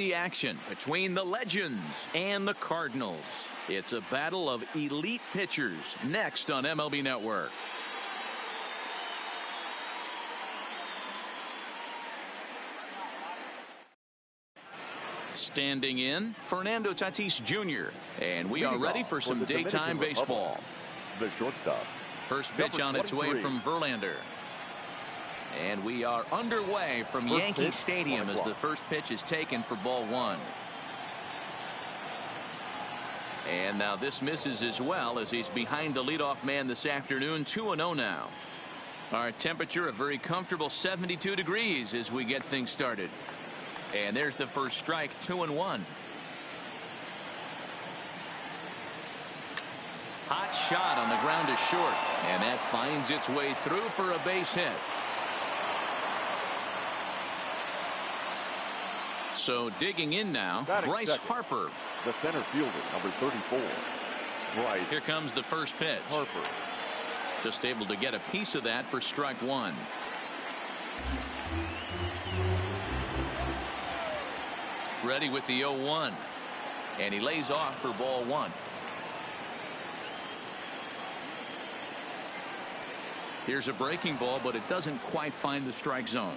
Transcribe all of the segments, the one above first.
The action between the Legends and the Cardinals. It's a battle of elite pitchers next on MLB Network. Standing in, Fernando Tatis Jr. And we are ready for some daytime baseball. The shortstop. First pitch on its way from Verlander. And we are underway from Yankee Stadium as the first pitch is taken for ball one. And now this misses as well as he's behind the leadoff man this afternoon. 2-0 now. Our temperature a very comfortable 72 degrees as we get things started. And there's the first strike. 2-1. Hot shot on the ground is short, and that finds its way through for a base hit. So digging in now, Bryce Harper. The center fielder, number 34. Bryce. Here comes the first pitch. Harper. Just able to get a piece of that for strike one. Ready with the 0-1. And he lays off for ball one. Here's a breaking ball, but it doesn't quite find the strike zone.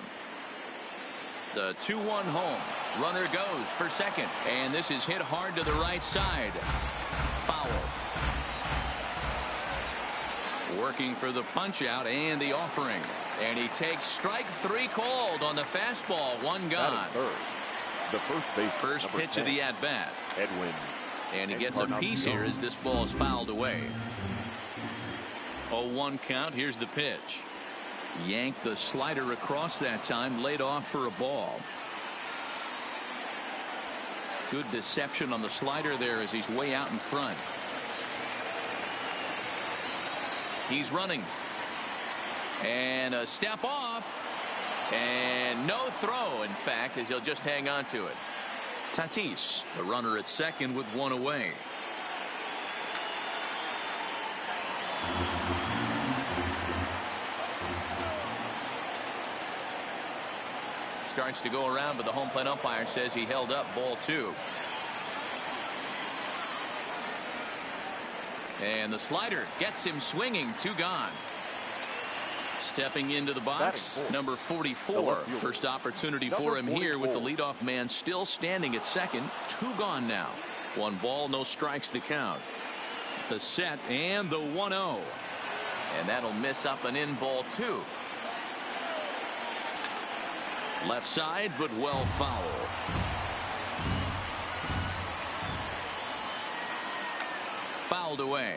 The 2-1 home. Runner goes for second. And this is hit hard to the right side. Foul. Working for the punch out and the offering. And he takes strike three called on the fastball. One gone. The first pitch of the at bat. Edwin. And he gets a piece here as this ball is fouled away. 0-1 count. Here's the pitch. Yanked the slider across that time, laid off for a ball. Good deception on the slider there as he's way out in front. He's running. And a step off. And no throw, in fact, as he'll just hang on to it. Tatis, the runner at second with one away. Starts to go around, but the home plate umpire says he held up ball two. And the slider gets him swinging. Two gone. Stepping into the box, number 44. First opportunity for him here with the leadoff man still standing at second. Two gone now. One ball, no strikes to count. The set and the 1-0. And that'll miss up and in ball two. Left side, but well foul. Fouled away.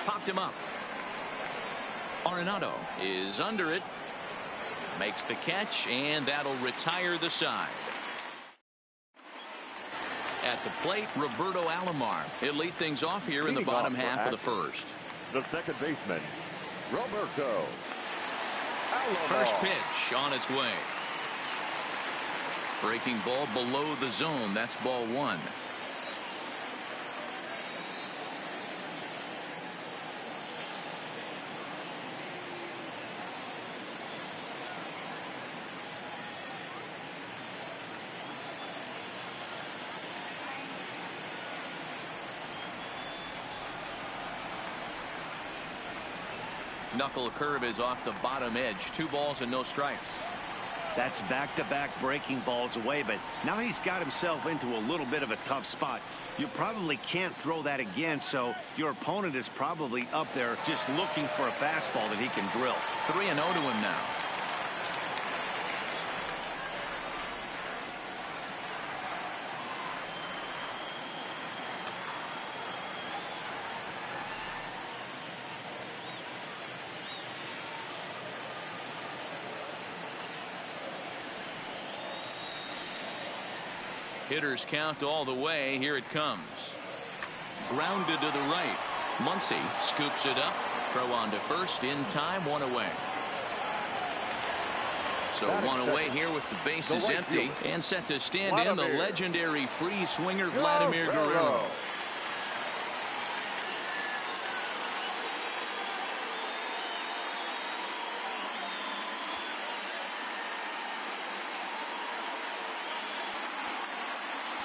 Popped him up. Arenado is under it. Makes the catch, and that'll retire the side. At the plate, Roberto Alomar. He'll lead things off here in the bottom half of the first. The second baseman, Roberto Alomar. First pitch on its way. Breaking ball below the zone. That's ball one. Knuckle curve is off the bottom edge. 2 balls and no strikes. That's back-to-back breaking balls away, but now he's got himself into a little bit of a tough spot. You probably can't throw that again, so your opponent is probably up there just looking for a fastball that he can drill. 3-0 to him now. Hitters count all the way. Here it comes. Grounded to the right. Muncy scoops it up. Throw on to first in time. One away. So one away here with the bases empty. And set to stand in the legendary free swinger Vladimir Guerrero.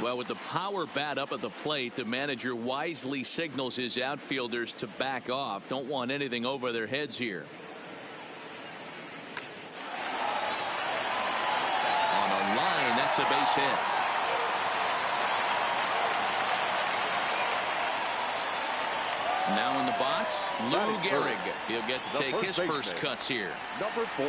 Well, with the power bat up at the plate, the manager wisely signals his outfielders to back off. Don't want anything over their heads here. On a line, that's a base hit. Now in the box, Lou Gehrig. He'll get to take his first cuts here. Number 4.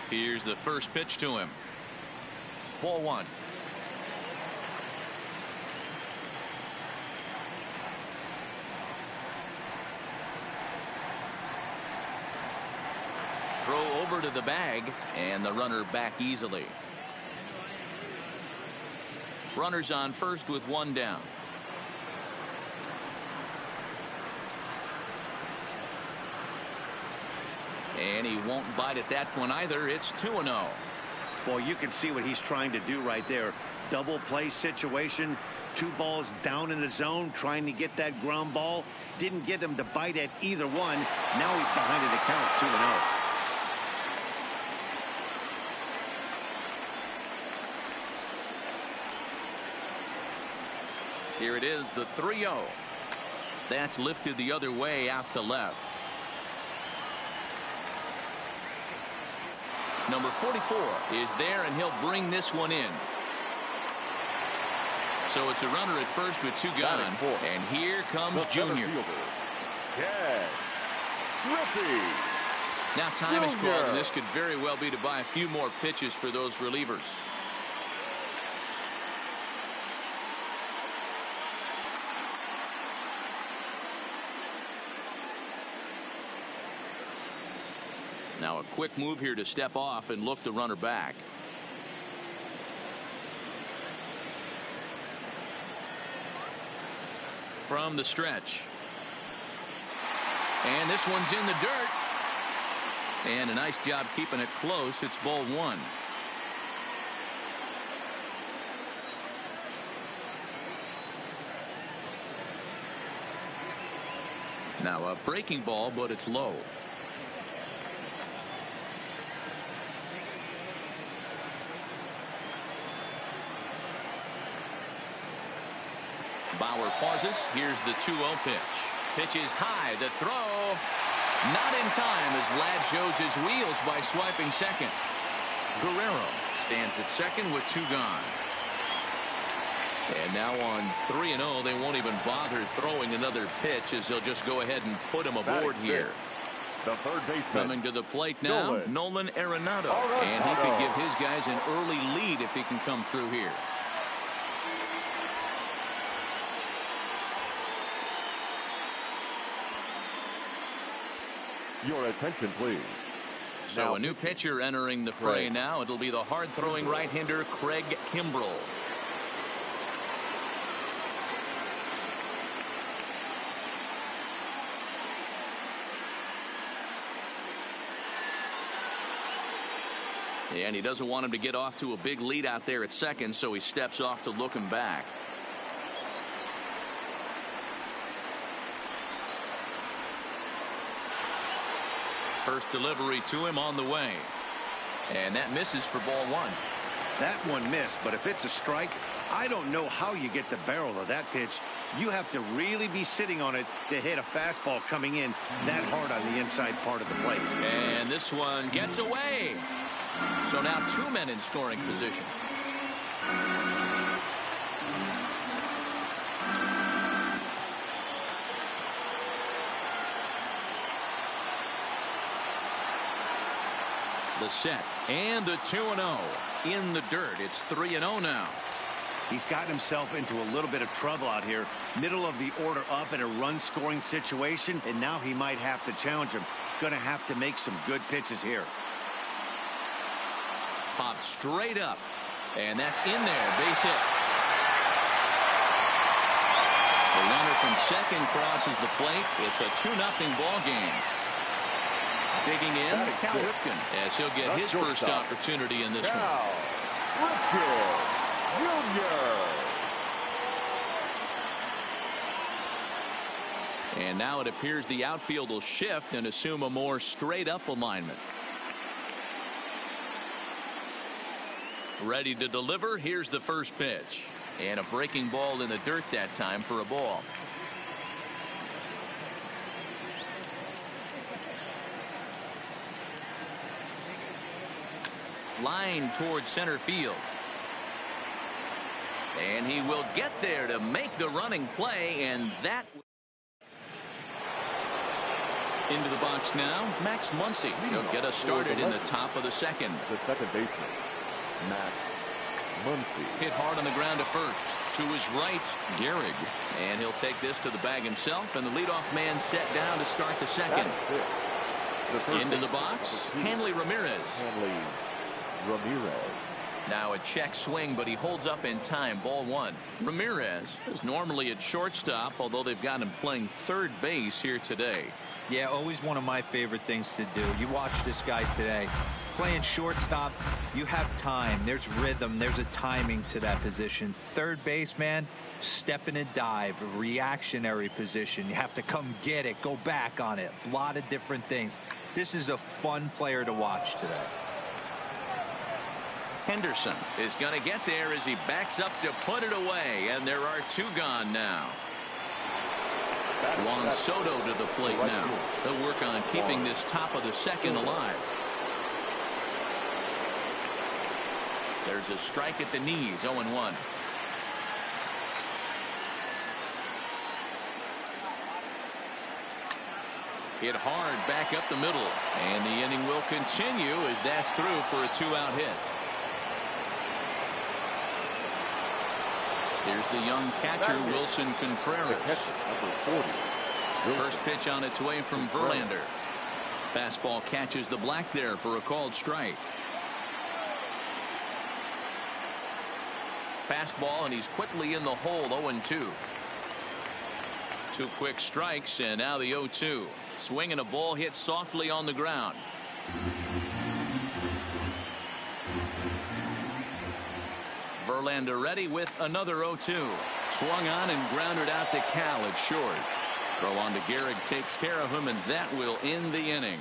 Here's the first pitch to him. Ball 1. Throw over to the bag, and the runner back easily. Runners on first with 1 down. And he won't bite at that one either. It's 2-0. Well, you can see what he's trying to do right there. Double play situation. 2 balls down in the zone, trying to get that ground ball. Didn't get him to bite at either one. Now he's behind in the count, 2-0. Here it is, the 3-0. That's lifted the other way out to left. Number 44 is there, and he'll bring this one in. So it's a runner at first with 2 gone. And here comes Junior. Now time is called, and this could very well be to buy a few more pitches for those relievers. Now a quick move here to step off and look the runner back. From the stretch. And this one's in the dirt. And a nice job keeping it close. It's ball 1. Now a breaking ball, but it's low. Bauer pauses. Here's the 2-0 pitch. Pitch is high. The throw. Not in time as Vlad shows his wheels by swiping second. Guerrero stands at second with 2 gone. And now on 3-0, they won't even bother throwing another pitch as they'll just go ahead and put him aboard here. The third baseman. Coming to the plate now, Nolan Arenado. And he could give his guys an early lead if he can come through here. Your attention, please. So a new pitcher entering the fray now. It'll be the hard-throwing right-hander Craig Kimbrell. And he doesn't want him to get off to a big lead out there at second, so he steps off to look him back. First delivery to him on the way. And that misses for ball 1. That one missed, but if it's a strike, I don't know how you get the barrel of that pitch. You have to really be sitting on it to hit a fastball coming in that hard on the inside part of the plate. And this one gets away. So now 2 men in scoring position. The set and the 2-0 in the dirt. It's 3-0 now. He's gotten himself into a little bit of trouble out here. Middle of the order up in a run scoring situation, and now he might have to challenge him. Going to have to make some good pitches here. Popped straight up, and that's in there. Base hit. The runner from second crosses the plate. It's a 2-0 ball game. Digging in, Cal Ripken, as he'll get his first opportunity in this one. Ripken Jr. And now it appears the outfield will shift and assume a more straight-up alignment. Ready to deliver. Here's the first pitch. And a breaking ball in the dirt that time for a ball. Line towards center field. And he will get there to make the running play, and that into the box now, Max Muncy. He'll get us started in the top of the second. The second baseman, Max Muncy. Hit hard on the ground to first. To his right, Gehrig. And he'll take this to the bag himself, and the leadoff man set down to start the second. Into the box, Hanley Ramirez. Now a check swing, but he holds up in time. Ball one. Ramirez is normally at shortstop, although they've got him playing third base here today. Yeah, always one of my favorite things to do. You watch this guy today. Playing shortstop, you have time. There's rhythm. There's a timing to that position. Third base, man, step in and dive, a reactionary position. You have to come get it, go back on it. A lot of different things. This is a fun player to watch today. Henderson is going to get there as he backs up to put it away, and there are two gone now. Juan Soto to the plate now. They'll work on keeping this top of the second alive. There's a strike at the knees, 0-1. Hit hard back up the middle, and the inning will continue as that's through for a 2-out hit. Here's the young catcher, Wilson Contreras. First pitch on its way from Verlander. Fastball catches the black there for a called strike. Fastball, and he's quickly in the hole, 0-2. Two quick strikes, and now the 0-2. Swing and a ball hit softly on the ground. Verlander ready with another 0-2. Swung on and grounded out to Cal at short. Throw on to Gehrig takes care of him, and that will end the inning.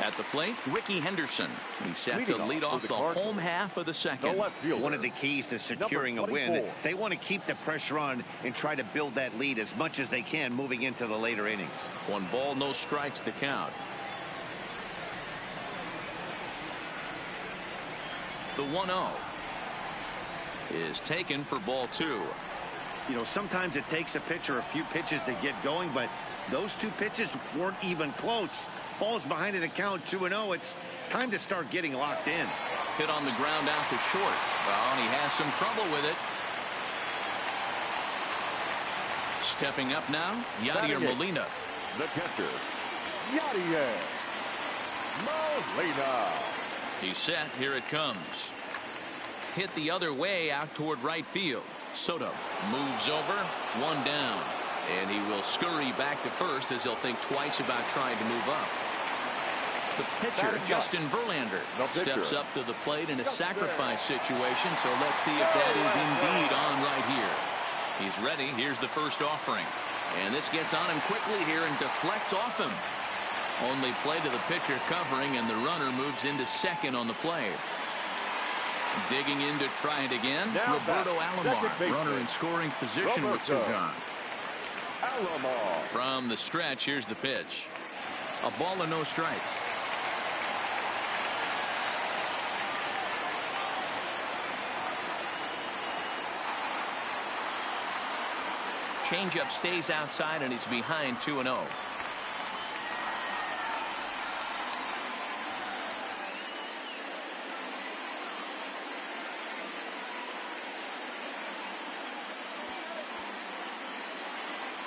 At the plate, Ricky Henderson. He's set to lead off the home half of the second. One of the keys to securing a win, they want to keep the pressure on and try to build that lead as much as they can moving into the later innings. 1 ball, no strikes to count. The 1-0 is taken for ball 2. You know, sometimes it takes a pitcher a few pitches to get going, but those 2 pitches weren't even close. Falls behind in the count, 2-0. It's time to start getting locked in. Hit on the ground out to short. Well, and he has some trouble with it. Stepping up now, Yadier Molina. The catcher, Yadier Molina. He's set. Here it comes. Hit the other way out toward right field. Soto moves over. 1 down. And he will scurry back to first as he'll think twice about trying to move up. The pitcher, Justin Verlander, steps up to the plate in a sacrifice situation. So let's see if that is indeed on right here. He's ready. Here's the first offering. And this gets on him quickly here and deflects off him. Only play to the pitcher covering, and the runner moves into second on the play. Digging in to try it again. Roberto Alomar, runner in scoring position with 2 gone. From the stretch, here's the pitch. A ball and no strikes. Changeup stays outside, and he's behind 2-0.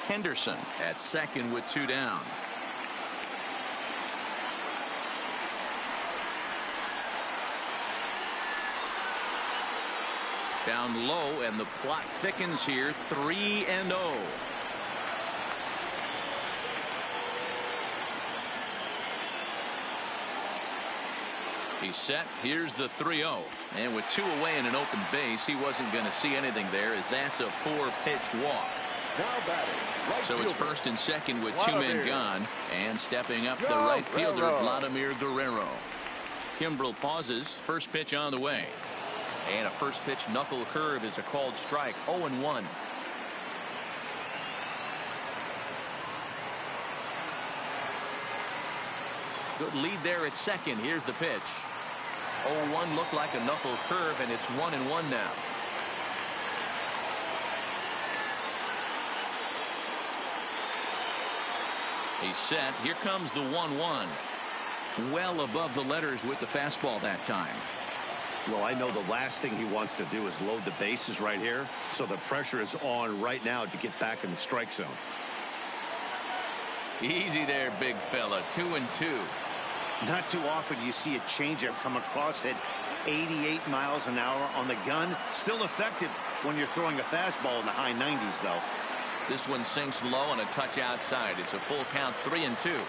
Henderson at second with 2 down. Down low, and the plot thickens here. 3-0. He's set. Here's the 3-0. And with 2 away in an open base, he wasn't going to see anything there, as that's a 4-pitch walk. So it's first and second with 2 men gone. And stepping up, the right fielder, Vladimir Guerrero. Kimbrel pauses. First pitch on the way. And a first pitch knuckle curve is a called strike. 0-1. Good lead there at second. Here's the pitch. 0-1 looked like a knuckle curve, and it's 1-1 now. He's set. Here comes the 1-1. Well above the letters with the fastball that time. Well, I know the last thing he wants to do is load the bases right here, so the pressure is on right now to get back in the strike zone. Easy there, big fella. 2-2. Not too often you see a changeup come across at 88 miles an hour on the gun. Still effective when you're throwing a fastball in the high 90s, though. This one sinks low on a touch outside. It's a full count, 3-2.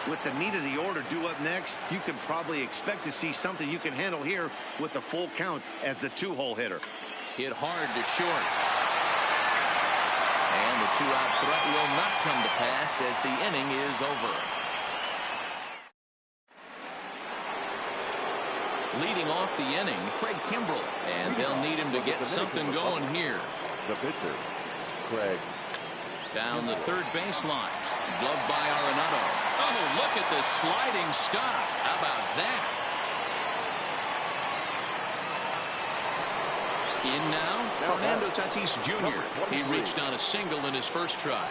With the meat of the order due up next, you can probably expect to see something you can handle here with a full count as the 2-hole hitter. Hit hard to short. And the 2-out threat will not come to pass as the inning is over. Leading off the inning, Craig Kimbrel, and they'll need him to get something going here. The pitcher, Craig. Down the third baseline. Gloved by Arenado. Oh, look at this sliding stop. How about that? In now, Fernando Tatis Jr. He reached on a single in his first try.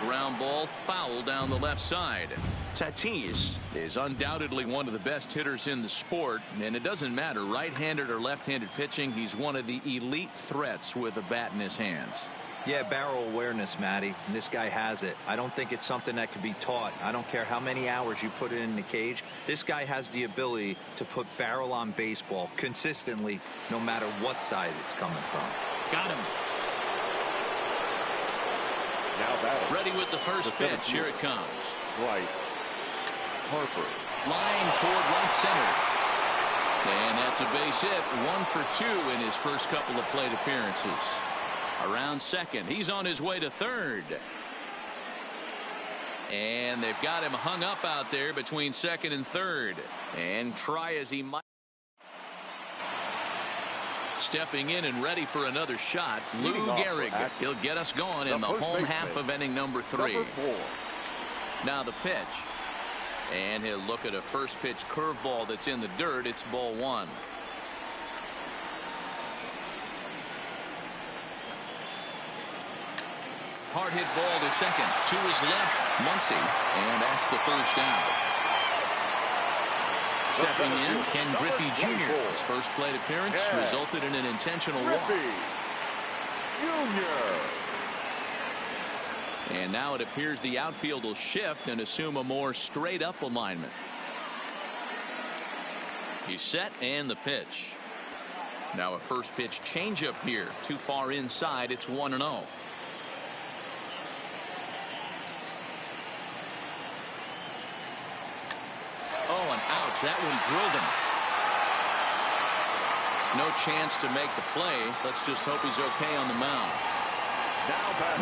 Ground ball foul down the left side. Tatis is undoubtedly one of the best hitters in the sport, and it doesn't matter right-handed or left-handed pitching. He's one of the elite threats with a bat in his hands. Yeah, barrel awareness, Matty. And this guy has it. I don't think it's something that can be taught. I don't care how many hours you put it in the cage. This guy has the ability to put barrel on baseball consistently, no matter what side it's coming from. Got him. Now batting. Ready with the first pitch. Here it comes. Right. Harper. Line toward right center. And that's a base hit. 1 for 2 in his first couple of plate appearances. Around second. He's on his way to third. And they've got him hung up out there between second and third. And try as he might. Stepping in and ready for another shot, Lou Gehrig. He'll get us going in the home half of inning number 3. Now the pitch. And he'll look at a first pitch curveball that's in the dirt. It's ball 1. Hard hit ball to second. To his left, Muncy. And that's the first out. Stepping in, Ken Griffey Jr. His first plate appearance resulted in an intentional walk. And now it appears the outfield will shift and assume a more straight up alignment. He's set, and the pitch. Now a first pitch changeup here. Too far inside. It's 1-0. Oh, and ouch. That one drilled him. No chance to make the play. Let's just hope he's okay on the mound.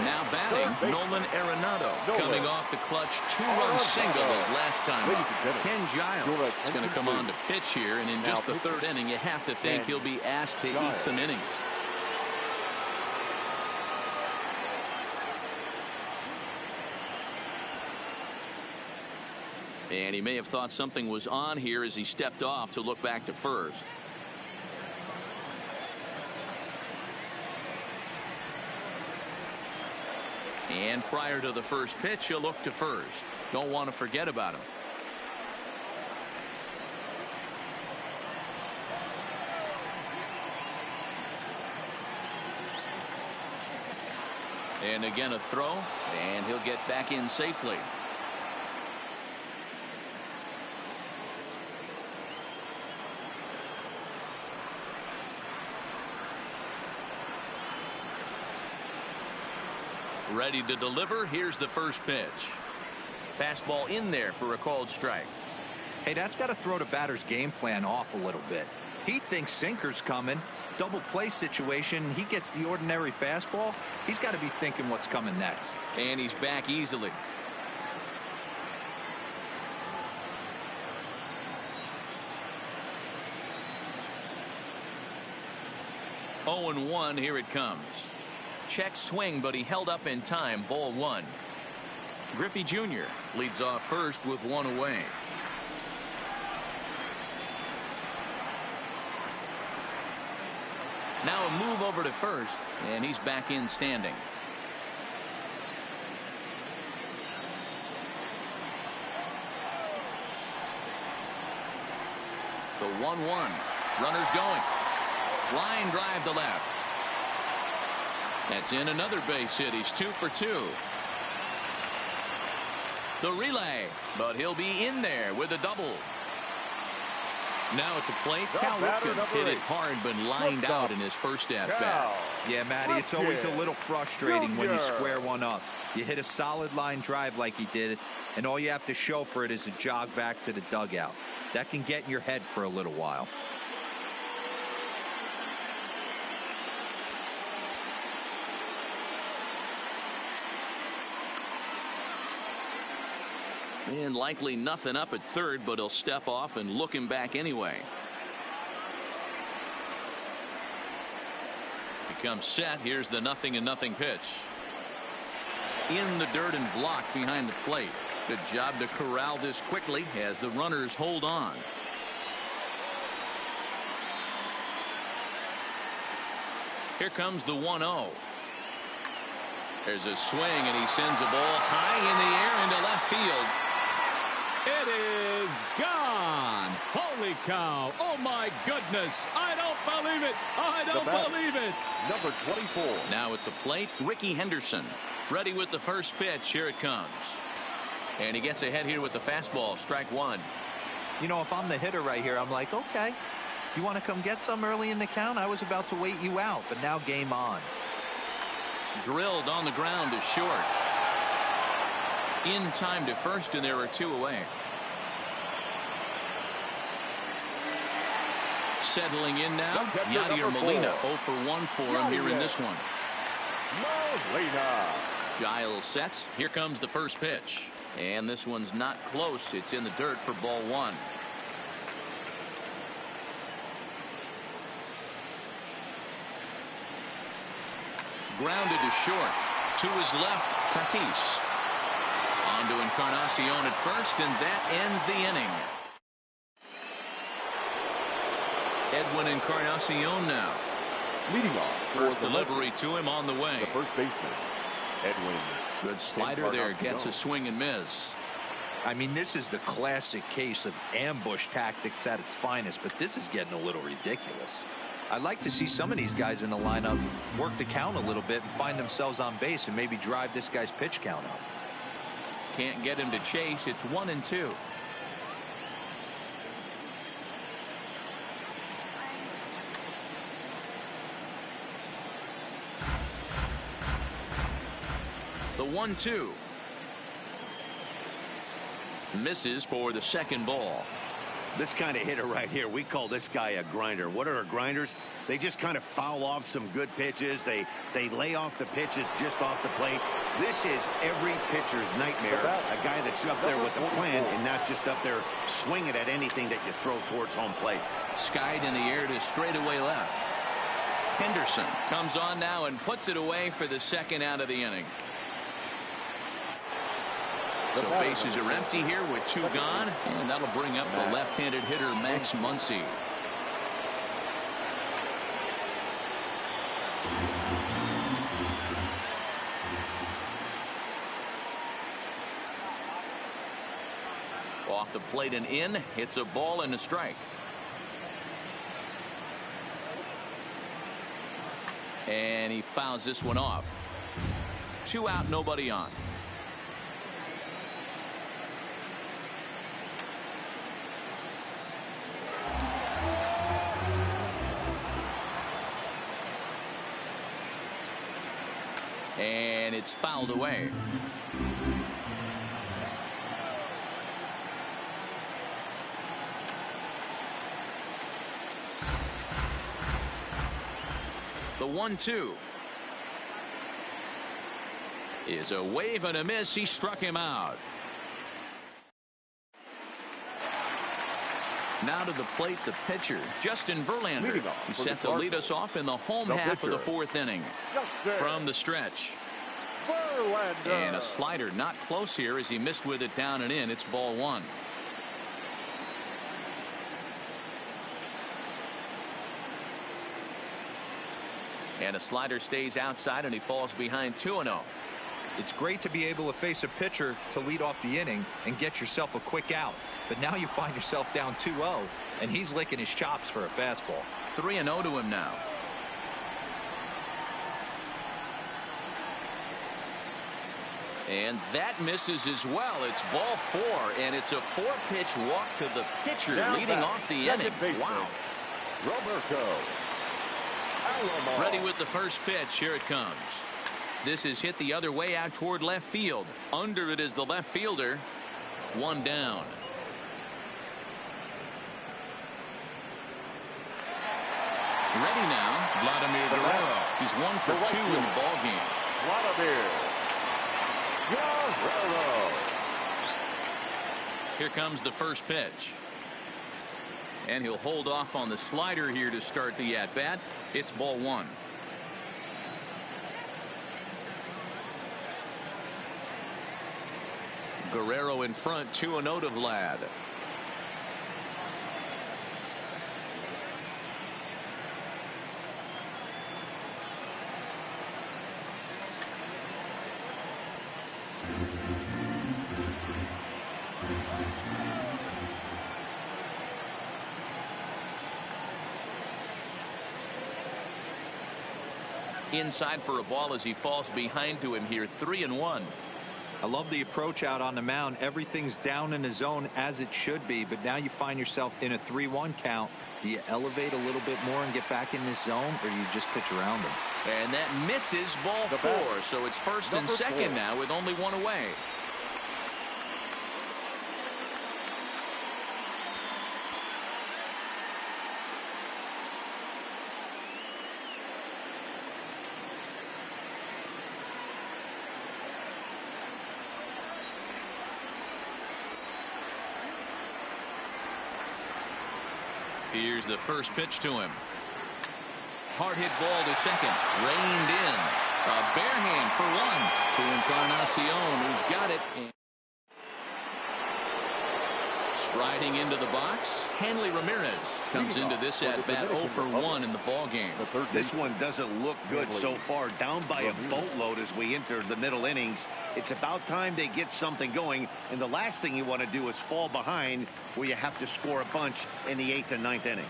Now batting, Nolan Arenado, coming off the clutch 2-run single of last time up. Ken Giles is going to come on to pitch here, and in just the third inning, you have to think he'll be asked to eat some innings. And he may have thought something was on here as he stepped off to look back to first. And prior to the first pitch, he'll look to first. Don't want to forget about him. And again a throw, and he'll get back in safely. Ready to deliver. Here's the first pitch. Fastball in there for a called strike. Hey, that's got to throw the batter's game plan off a little bit. He thinks sinker's coming. Double play situation. He gets the ordinary fastball. He's got to be thinking what's coming next. And he's back easily. Oh and 1. Here it comes. Check swing, but he held up in time. Ball 1. Griffey Jr. leads off first with 1 away. Now a move over to first, and he's back in standing. The 1-1. Runners going. Line drive to left. That's in another base hit. He's 2 for 2. The relay, but he'll be in there with a double. Now at the plate, Cal Ripken hit it hard but lined out in his first at-bat. Yeah, Matty, it's always a little frustrating when you square one up. You hit a solid line drive like he did, and all you have to show for it is a jog back to the dugout. That can get in your head for a little while. And likely nothing up at third, but he'll step off and look him back anyway. He comes set. Here's the 0-0 pitch. In the dirt and blocked behind the plate. Good job to corral this quickly as the runners hold on. Here comes the 1-0. There's a swing, and he sends a ball high in the air into left field. It is gone. Holy cow. Oh, my goodness. I don't believe it. I don't believe it. Number 24. Now at the plate, Ricky Henderson. Ready with the first pitch. Here it comes. And he gets ahead here with the fastball. Strike 1. You know, if I'm the hitter right here, I'm like, okay, you want to come get some early in the count? I was about to wait you out, but now game on. Drilled on the ground to short. In time to first, and there are 2 away. Settling in now, Yadier Molina. 0 for 1 for him here in this one. Molina. Giles sets. Here comes the first pitch. And this one's not close. It's in the dirt for ball 1. Grounded to short. To his left, Tatis. On to Encarnacion at first, and that ends the inning. Edwin Encarnacion now. Leading off. First delivery to him on the way. The first baseman, Edwin. Good slider there. Gets a swing and miss. I mean, this is the classic case of ambush tactics at its finest, but this is getting a little ridiculous. I'd like to see some of these guys in the lineup work the count a little bit and find themselves on base and maybe drive this guy's pitch count up. Can't get him to chase. It's 1-2. The 1-2. Misses for the second ball. This kind of hitter right here, we call this guy a grinder. What are grinders? They just kind of foul off some good pitches. They lay off the pitches just off the plate. This is every pitcher's nightmare. A guy that's up there with a plan and not just up there swinging at anything that you throw towards home plate. Skied in the air to straightaway left. Henderson comes on now and puts it away for the second out of the inning. So bases are empty here with 2 gone, and that'll bring up the left-handed hitter Max Muncy. Off the plate and in. It's a ball and a strike. And he fouls this one off. 2 out, nobody on. And it's fouled away. The 1-2 is a wave and a miss. He struck him out. Now to the plate, the pitcher, Justin Verlander. He's set to lead us off in the home half of the fourth inning. From the stretch. Verlander. And a slider not close here as he missed with it down and in. It's ball one. And a slider stays outside and he falls behind 2-0. It's great to be able to face a pitcher to lead off the inning and get yourself a quick out. But now you find yourself down 2-0 and he's licking his chops for a fastball. 3-0 to him now. And that misses as well. It's ball four, and it's a 4-pitch walk to the pitcher leading off the inning. Wow. Roberto. Ready with the first pitch. Here it comes. This is hit the other way out toward left field. Under it is the left fielder. One down. Ready now, Vladimir Guerrero. He's 1 for 2 in the ball game. Vladimir Guerrero. Here comes the first pitch. And he'll hold off on the slider here to start the at-bat. It's ball one. Guerrero in front, 2-0 to Vlad. Inside for a ball as he falls behind to him here. 3-1. I love the approach out on the mound. Everything's down in the zone as it should be, but now you find yourself in a 3-1 count. Do you elevate a little bit more and get back in this zone, or do you just pitch around them? And that misses ball four, so it's first and second now with only one away. Here's the first pitch to him. Hard hit ball to second. Reined in. A bare hand for one to Encarnacion, who's got it. Striding into the box, Hanley Ramirez comes into this at bat 0 for 1 in the ball game. This one doesn't look good so far. Down by a boatload as we enter the middle innings. It's about time they get something going, and the last thing you want to do is fall behind where you have to score a bunch in the 8th and 9th inning.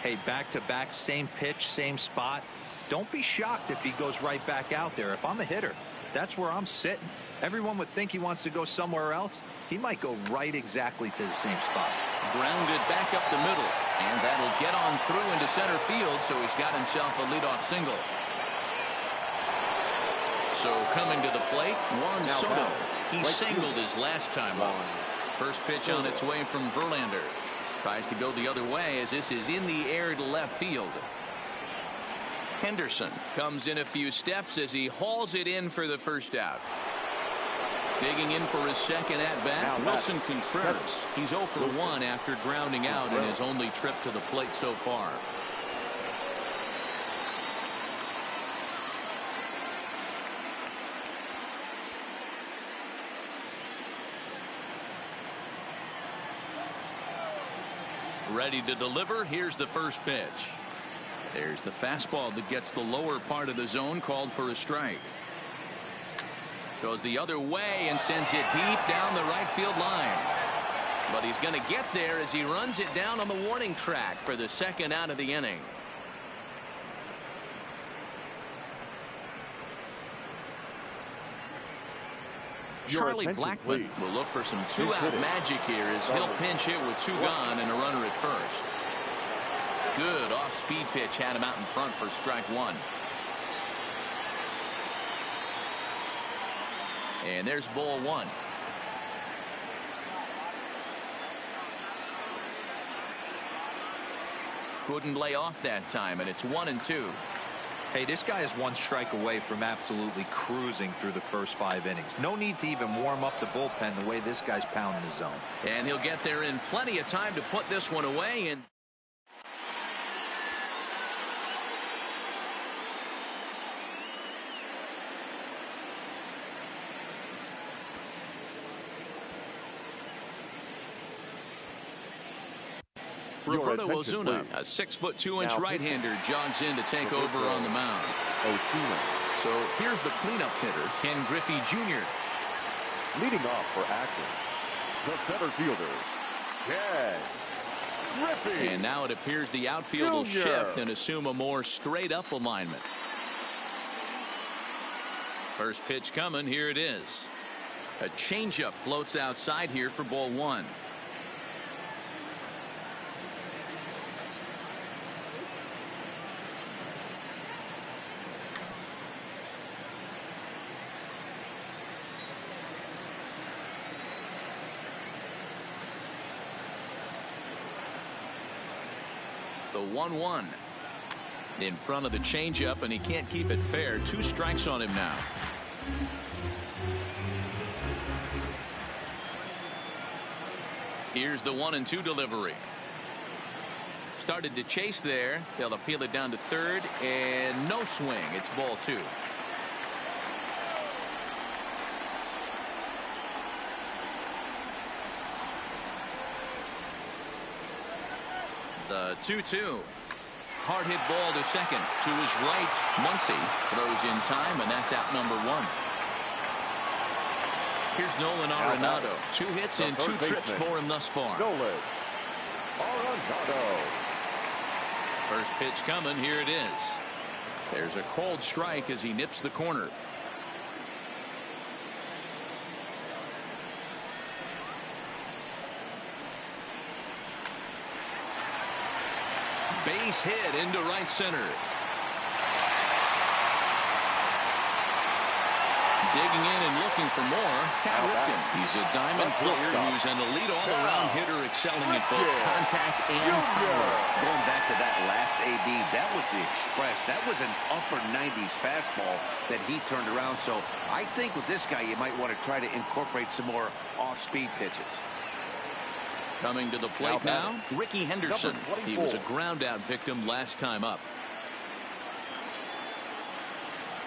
Hey, back-to-back, same pitch, same spot. Don't be shocked if he goes right back out there. If I'm a hitter, that's where I'm sitting. Everyone would think he wants to go somewhere else. He might go right exactly to the same spot. Grounded back up the middle, and that'll get on through into center field, so he's got himself a leadoff single. So coming to the plate, Juan Soto. He singled his last time up. First pitch on its way from Verlander. Tries to go the other way as this is in the air to left field. Henderson comes in a few steps as he hauls it in for the first out. Digging in for his second at-bat, Wilson Contreras. He's 0 for 1 after grounding out in his only trip to the plate so far. Ready to deliver. Here's the first pitch. There's the fastball that gets the lower part of the zone, called for a strike. Goes the other way and sends it deep down the right field line. But he's going to get there as he runs it down on the warning track for the second out of the inning. Charlie Blackmon will look for some two-out magic here as he'll pinch hit with 2 gone and a runner at first. Good off-speed pitch had him out in front for strike 1. And there's ball one. Couldn't lay off that time, and it's 1-2. Hey, this guy is one strike away from absolutely cruising through the first 5 innings. No need to even warm up the bullpen the way this guy's pounding his zone. And he'll get there in plenty of time to put this one away. And Roberto Ozuna, a 6'2" right-hander, jogs in to take over on the mound. So here's the cleanup hitter, Ken Griffey Jr. Leading off for Akron, the center fielder, Ken Griffey. And now it appears the outfield will shift and assume a more straight-up alignment. First pitch coming. Here it is. A changeup floats outside here for ball one. The 1-1 in front of the changeup, and he can't keep it fair. 2 strikes on him now. Here's the 1-2 delivery. Started to chase there. They'll appeal it down to third, and no swing. It's ball 2. The 2-2. Hard hit ball to second. To his right, Muncy throws in time, and that's out number 1. Here's Nolan Arenado. 2 hits and 2 trips for him thus far. Nolan Arenado. First pitch coming. Here it is. There's a called strike as he nips the corner. Base hit into right center. Digging in and looking for more. Cal Ripken. He's a diamond player who's an elite all-around hitter, excelling at both contact and power. Going back to that last AB, that was the express. That was an upper 90s fastball that he turned around. So I think with this guy, you might want to try to incorporate some more off-speed pitches. Coming to the plate now, Ricky Henderson. He was a ground-out victim last time up.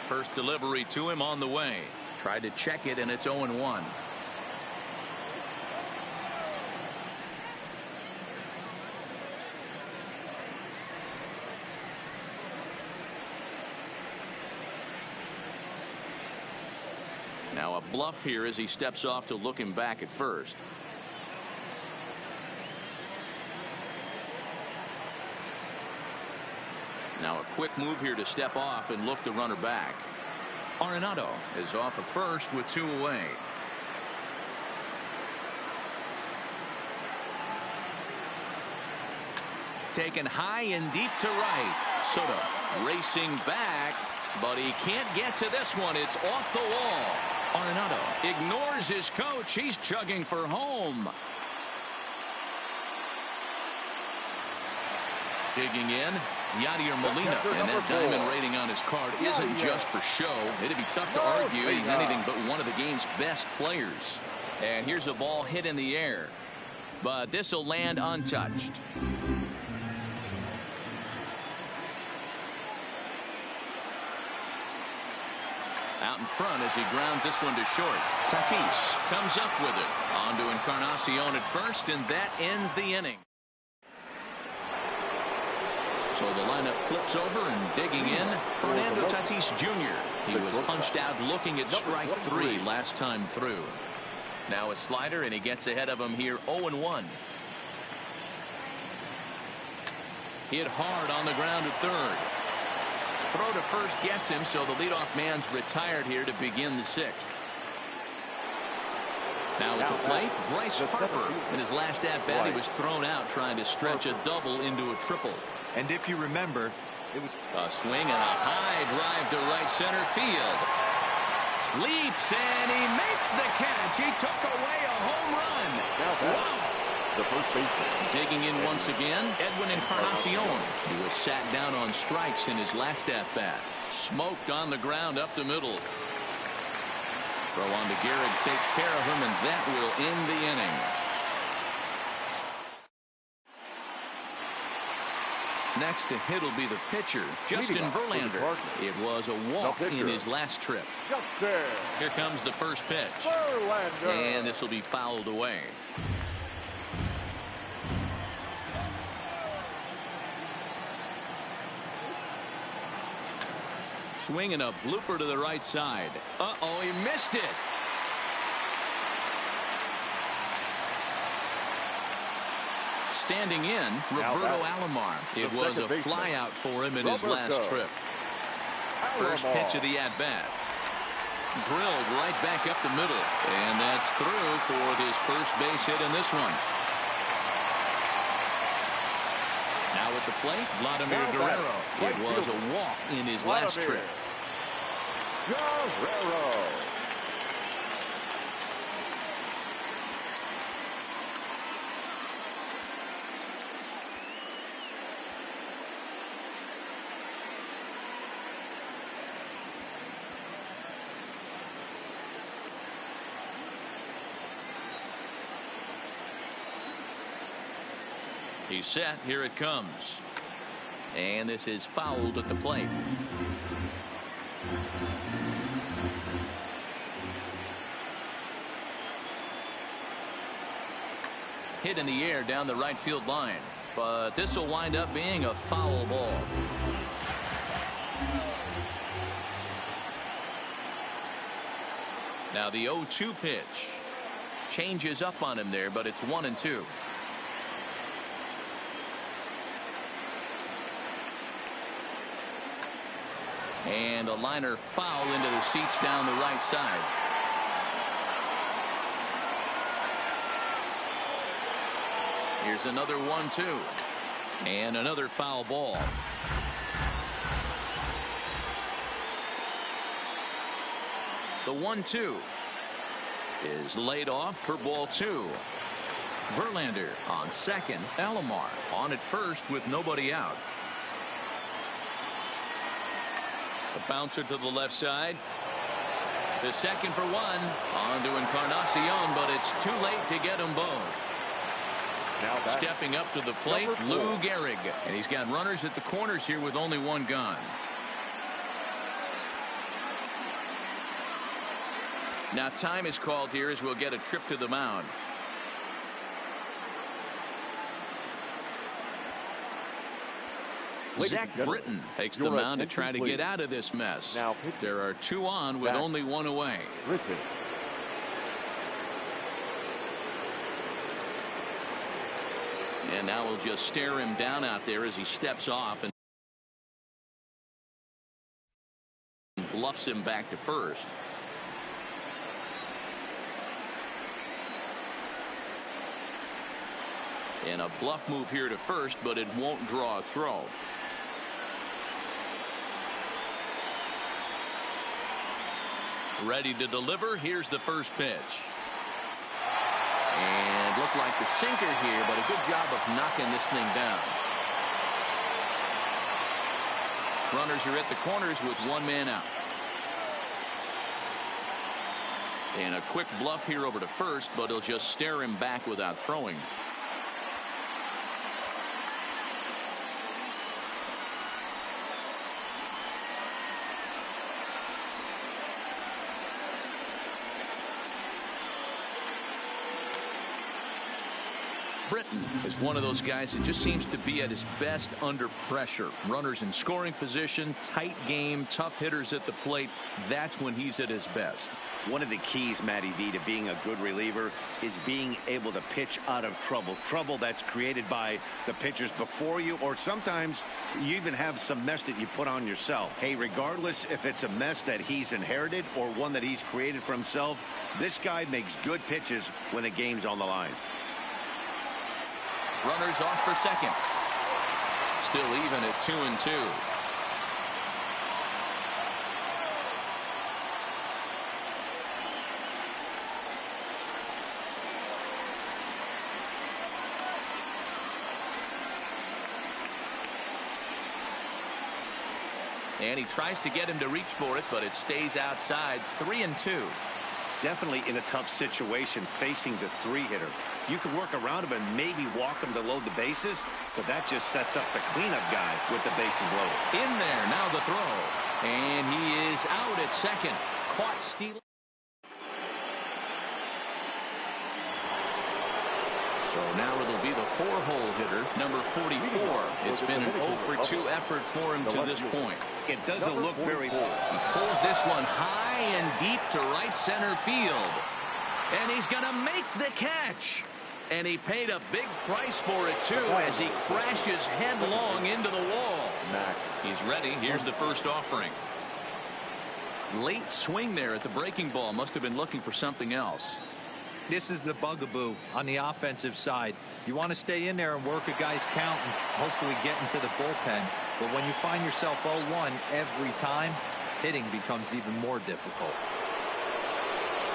First delivery to him on the way. Tried to check it, and it's 0-1. Now a bluff here as he steps off to look him back at first. Now a quick move here to step off and look the runner back. Arenado is off at first with 2 away. Taken high and deep to right. Soto racing back, but he can't get to this one. It's off the wall. Arenado ignores his coach. He's chugging for home. Digging in, Yadier Molina, and that diamond rating on his card isn't just for show. It'd be tough to argue he's anything but one of the game's best players. And here's a ball hit in the air, but this will land untouched. Out in front as he grounds this one to short. Tatis comes up with it. On to Encarnacion at first, and that ends the inning. So the lineup flips over and digging in, Fernando Tatis Jr. He was punched out looking at strike 3 last time through. Now a slider, and he gets ahead of him here 0-1. Hit hard on the ground at third. Throw to first gets him, so the leadoff man's retired here to begin the 6th. Now at the plate, Bryce Harper. In his last at-bat, he was thrown out trying to stretch a double into a triple. And if you remember, it was a swing and a high drive to right center field. Leaps, and he makes the catch. He took away a home run. Wow. The first baseman. Digging in once again, Edwin Encarnacion. He was sat down on strikes in his last at-bat. Smoked on the ground up the middle. Throw on to Gehrig, takes care of him, and that will end the inning. Next to hit will be the pitcher, Justin Verlander. It was a walk in his last trip. Here comes the first pitch. Verlander. And this will be fouled away. Swinging a blooper to the right side. Uh-oh, he missed it. Standing in, Roberto Alomar. It was a flyout for him in his last trip. First pitch of the at-bat. Drilled right back up the middle. And that's through for his first base hit in this one. Now at the plate, Vladimir Guerrero. It was a walk in his last trip. Guerrero. He's set. Here it comes. And this is fouled at the plate. Hit in the air down the right field line. But this will wind up being a foul ball. Now the 0-2 pitch. Changes up on him there, but it's 1-2. And a liner foul into the seats down the right side. Here's another 1-2. And another foul ball. The 1-2 is laid off for ball 2. Verlander on second. Alomar on at first with nobody out. A bouncer to the left side. The second for one. On to Encarnacion, but it's too late to get them both. Now stepping up to the plate, Lou Gehrig. And he's got runners at the corners here with only one gone. Now time is called here as we'll get a trip to the mound. Zach Britton takes the mound to try to get out of this mess. Now there are two on with only one away. Britton. And now we'll just stare him down out there as he steps off and bluffs him back to first. And a bluff move here to first, but it won't draw a throw. Ready to deliver. Here's the first pitch. And looked like the sinker here, but a good job of knocking this thing down. Runners are at the corners with one man out. And a quick bluff here over to first, but he'll just stare him back without throwing. Britton is one of those guys that just seems to be at his best under pressure. Runners in scoring position, tight game, tough hitters at the plate. That's when he's at his best. One of the keys, Matty V, to being a good reliever is being able to pitch out of trouble. Trouble that's created by the pitchers before you, or sometimes you even have some mess that you put on yourself. Hey, regardless if it's a mess that he's inherited or one that he's created for himself, this guy makes good pitches when the game's on the line. Runners off for second. Still even at 2-2. And he tries to get him to reach for it, but it stays outside. 3-2. Definitely in a tough situation facing the three-hitter. You can work around him and maybe walk him to load the bases, but that just sets up the cleanup guy with the bases loaded. In there, now the throw. And he is out at second. Caught stealing. So now it'll be the four-hole hitter, number 44. It's been an 0-for-2 effort for him to this point. It doesn't look very good. He pulls this one high and deep to right center field. And he's going to make the catch. And he paid a big price for it, too, as he crashes headlong into the wall. He's ready. Here's the first offering. Late swing there at the breaking ball. Must have been looking for something else. This is the bugaboo on the offensive side. You want to stay in there and work a guy's count and hopefully get into the bullpen. But when you find yourself 0-1 every time, hitting becomes even more difficult.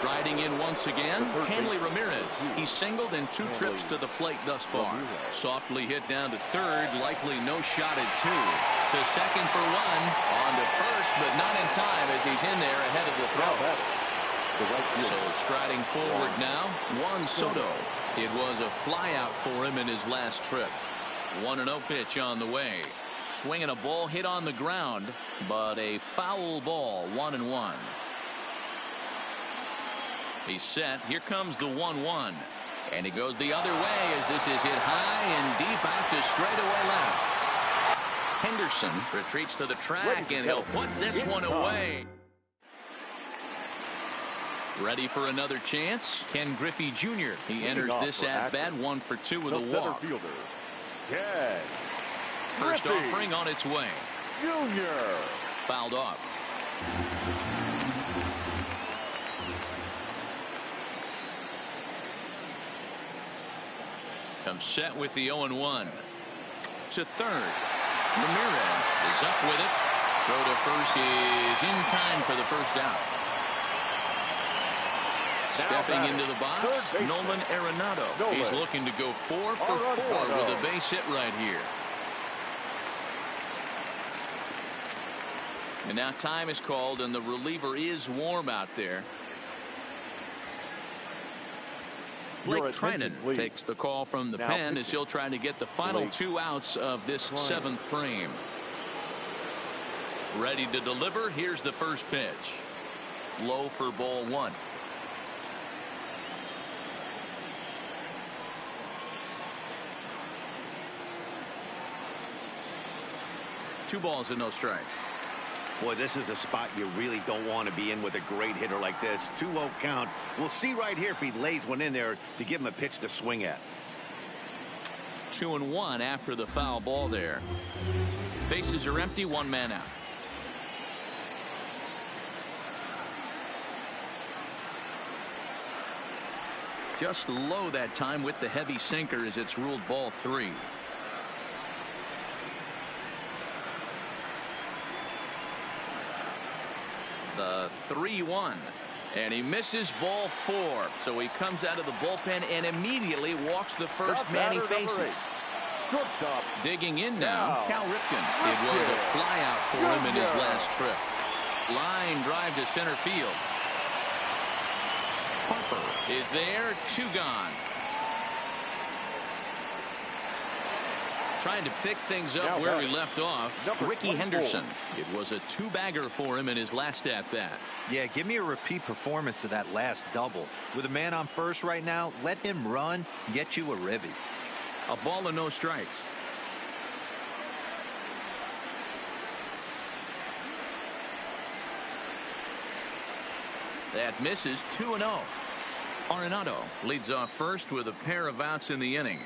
Riding in once again, Hanley Ramirez. He's singled in 2 trips to the plate thus far. Softly hit down to third, likely no shot at 2. To second for 1, on to first, but not in time as he's in there ahead of the throw. So striding forward now, Juan Soto. It was a flyout for him in his last trip. 1-0 pitch on the way. Swinging a ball hit on the ground, but a foul ball. 1-1. He's set. Here comes the 1-1. And he goes the other way as this is hit high and deep out to straightaway left. Henderson retreats to the track, and he'll put this one away. Ready for another chance. Ken Griffey Jr. He enters this at-bat 1 for 2 with a walk. First offering on its way. Junior. Fouled off. Comes set with the 0-1. To third. Ramirez is up with it. Throw to first is in time for the first out. Stepping into the box, Nolan Arenado. He's looking to go 4 for 4 with a base hit right here. And now time is called, and the reliever is warm out there. Blake Trinan takes the call from the pen as he'll try to get the final 2 outs of this 7th frame. Ready to deliver. Here's the first pitch. Low for ball 1. Two balls and no strikes. Boy, this is a spot you really don't want to be in with a great hitter like this. 2-0 count. We'll see right here if he lays one in there to give him a pitch to swing at. 2-1 after the foul ball there. Bases are empty, 1 man out. Just low that time with the heavy sinker as it's ruled ball 3. The 3-1, and he misses ball 4, so he comes out of the bullpen and immediately walks the first man he faces. Digging in now, Cal Ripken. It was a flyout for him in his last trip. Line drive to center field. Harper is there, 2 gone. Trying to pick things up where he left off. Ricky Henderson. It was a 2-bagger for him in his last at-bat. Yeah, give me a repeat performance of that last double. With a man on first right now, let him run, get you a ribby. A ball and no strikes. That misses. 2-0. Arenado leads off first with a pair of outs in the inning.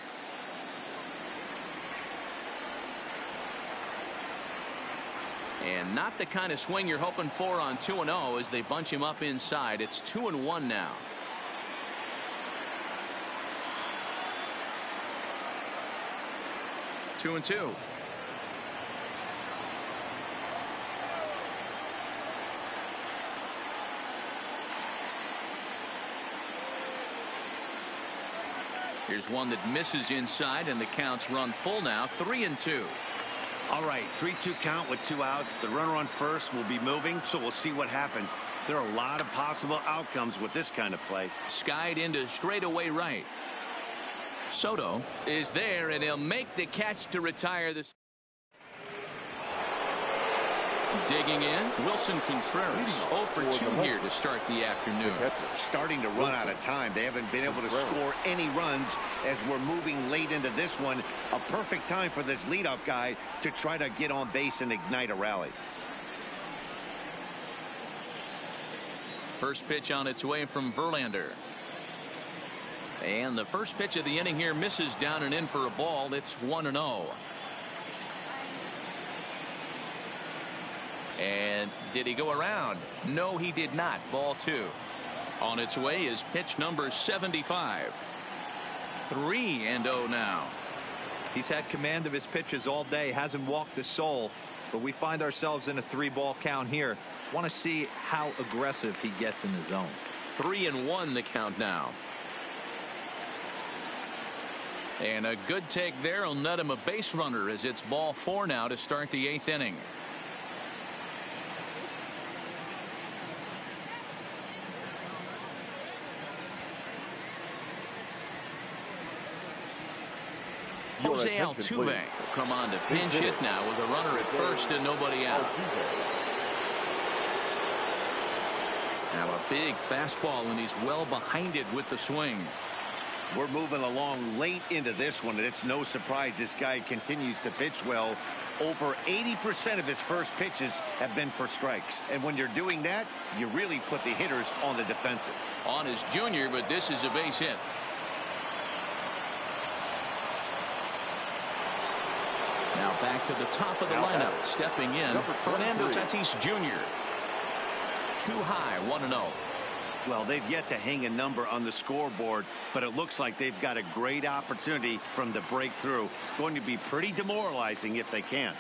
And not the kind of swing you're hoping for on 2-0 as they bunch him up inside. It's 2-1 now. Two and two. Here's one that misses inside, and the count's run full now. 3-2. All right, 3-2 count with 2 outs. The runner on first will be moving, so we'll see what happens. There are a lot of possible outcomes with this kind of play. Skied into straightaway right. Soto is there, and he'll make the catch to retire this. Digging in, Wilson Contreras 0 for 2 here to start the afternoon. Starting to run out of time. They haven't been able to score any runs as we're moving late into this one. A perfect time for this leadoff guy to try to get on base and ignite a rally. First pitch on its way from Verlander. And the first pitch of the inning here misses down and in for a ball. It's 1-0. And did he go around? No, he did not. Ball 2. On its way is pitch number 75. 3-0 now. He's had command of his pitches all day, hasn't walked a soul, but we find ourselves in a 3-ball count here. Want to see how aggressive he gets in the zone. 3-1 the count now. And a good take there will net him a base runner as it's ball 4 now to start the 8th inning. Jose Altuve come on to pinch hit now with a runner at first and nobody out. Now a big fastball, and he's well behind it with the swing. We're moving along late into this one, and it's no surprise this guy continues to pitch well. Over 80% of his first pitches have been for strikes. And when you're doing that, you really put the hitters on the defensive. On his junior, but this is a base hit. Now back to the top of the lineup. Stepping in, Fernando Tatis Jr. Too high, 1-0. Well, they've yet to hang a number on the scoreboard, but it looks like they've got a great opportunity from the breakthrough. Going to be pretty demoralizing if they can't.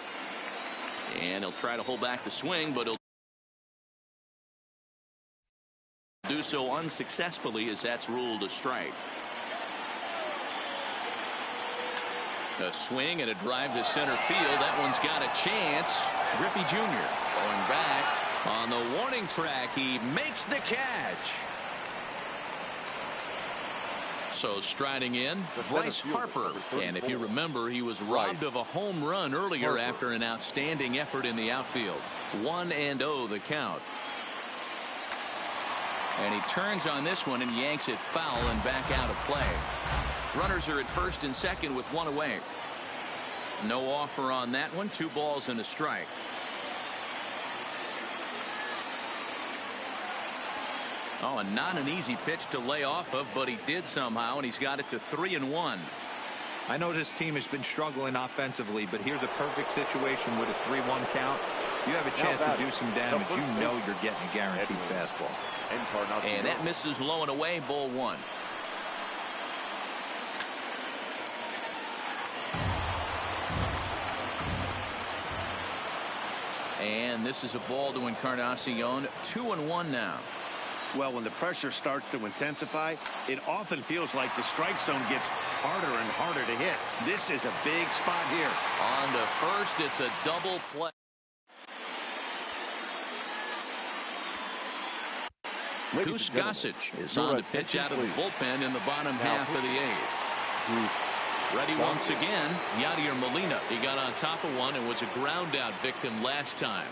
And he'll try to hold back the swing, but he'll do so unsuccessfully as that's ruled a strike. A swing and a drive to center field. That one's got a chance. Griffey Jr. going back on the warning track. He makes the catch. So striding in, Bryce Harper. And if you remember, he was robbed of a home run earlier after an outstanding effort in the outfield. 1-0 the count. And he turns on this one and yanks it foul and back out of play. Runners are at first and second with 1 away. No offer on that one. 2 balls and a strike. Oh, and not an easy pitch to lay off of, but he did somehow, and he's got it to 3-1. I know this team has been struggling offensively, but here's a perfect situation with a 3-1 count. You have a chance to do some damage. You know you're getting a guaranteed fastball. And that misses low and away. Ball 1. And this is a ball to Encarnacion. 2-1 now. Well, when the pressure starts to intensify, it often feels like the strike zone gets harder and harder to hit. This is a big spot here. On to first, it's a double play. Goose Gossage is on to pitch out of the bullpen in the bottom half of the 8th. Ready once again, Yadier Molina. He got on top of one and was a ground out victim last time.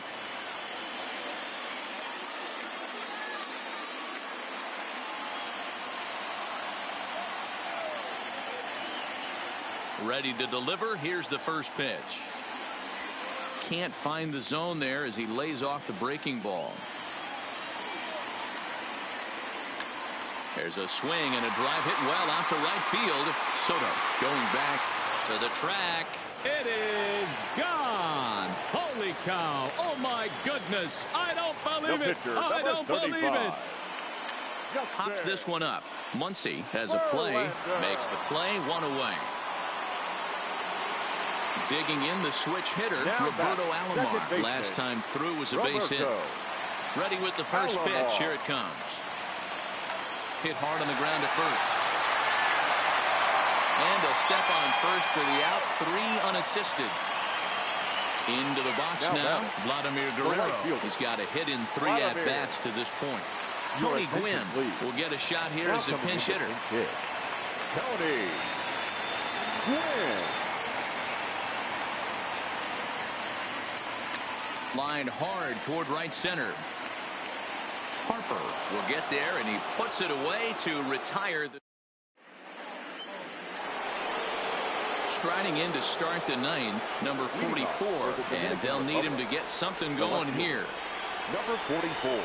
Ready to deliver. Here's the first pitch. Can't find the zone there as he lays off the breaking ball. There's a swing and a drive hit well out to right field. Soto going back to the track. It is gone. Holy cow. Oh, my goodness. I don't believe it. I don't believe it. Pops this one up. Muncy has a play. Makes the play. 1 away. Digging in the switch hitter, Roberto Alomar. Last time through was a base hit. Ready with the first pitch. Here it comes. Hit hard on the ground at first. And a step on first for the out. 3 unassisted. Into the box now. Vladimir Guerrero. He's got a hit in 3 at-bats to this point. Tony Gwynn will get a shot here as a pinch hitter. Tony Gwynn. Lined hard toward right center. Harper will get there, and he puts it away to retire. Striding in to start the 9th, number 44, and they'll need him to get something going here. Number 44.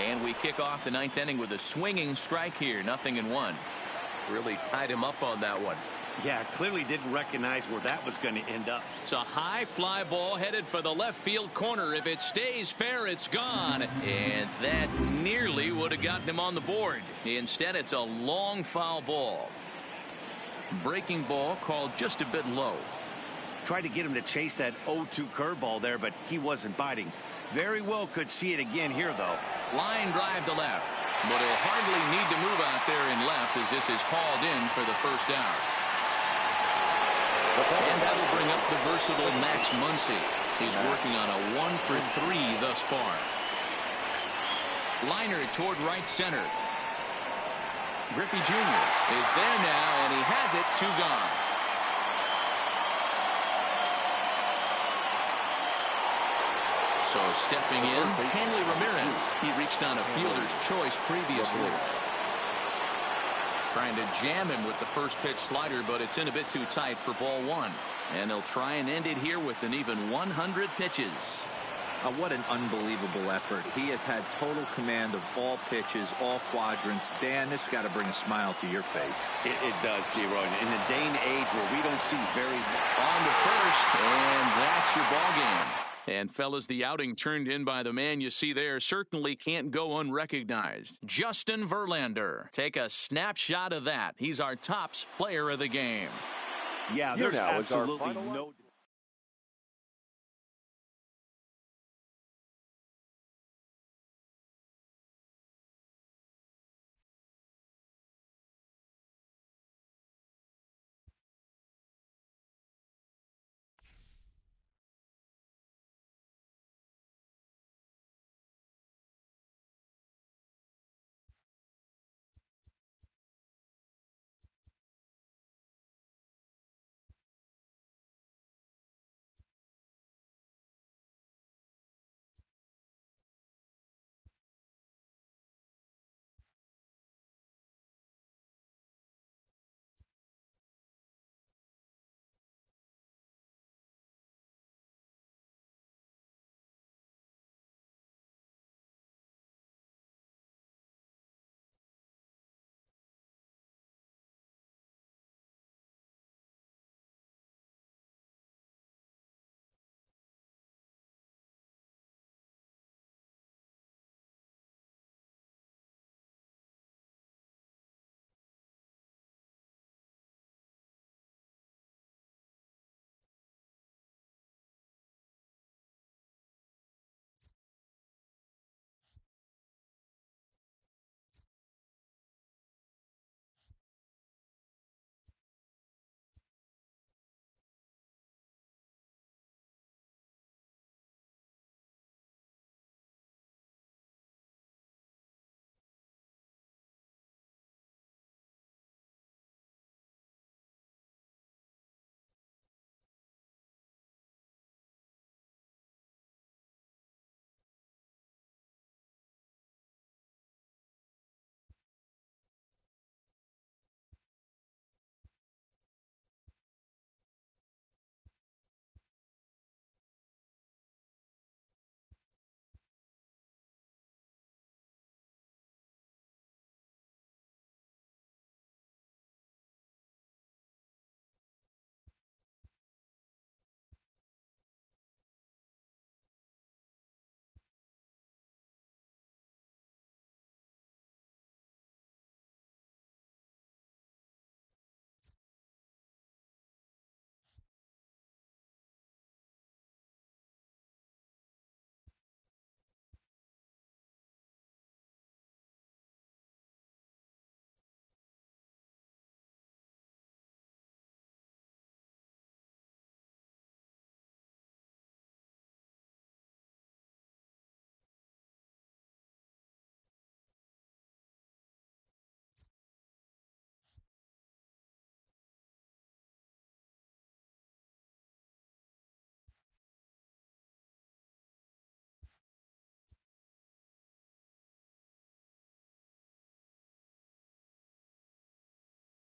And we kick off the 9th inning with a swinging strike here, 0-1. Really tied him up on that one. Yeah, clearly didn't recognize where that was going to end up. It's a high fly ball headed for the left field corner. If it stays fair, it's gone. And that nearly would have gotten him on the board. Instead, it's a long foul ball. Breaking ball called just a bit low. Tried to get him to chase that 0-2 curveball there, but he wasn't biting. Very well could see it again here, though. Line drive to left. But he'll hardly need to move out there in left as this is hauled in for the first out. And that'll bring up the versatile Max Muncy. He's working on a 1-for-3 thus far. Liner toward right center. Griffey Jr. is there now, and he has it, 2 gone. So stepping in, Hanley Ramirez. He reached on a fielder's choice previously. Trying to jam him with the first pitch slider, but it's in a bit too tight for ball 1. And they'll try and end it here with an even 100 pitches. What an unbelievable effort. He has had total command of all pitches, all quadrants. Dan, this has got to bring a smile to your face. It does, G-Roy. In the day and age where we don't see very... On to first, and that's your ball game. And fellas, the outing turned in by the man you see there certainly can't go unrecognized. Justin Verlander. Take a snapshot of that. He's our tops player of the game. Yeah, there's absolutely no...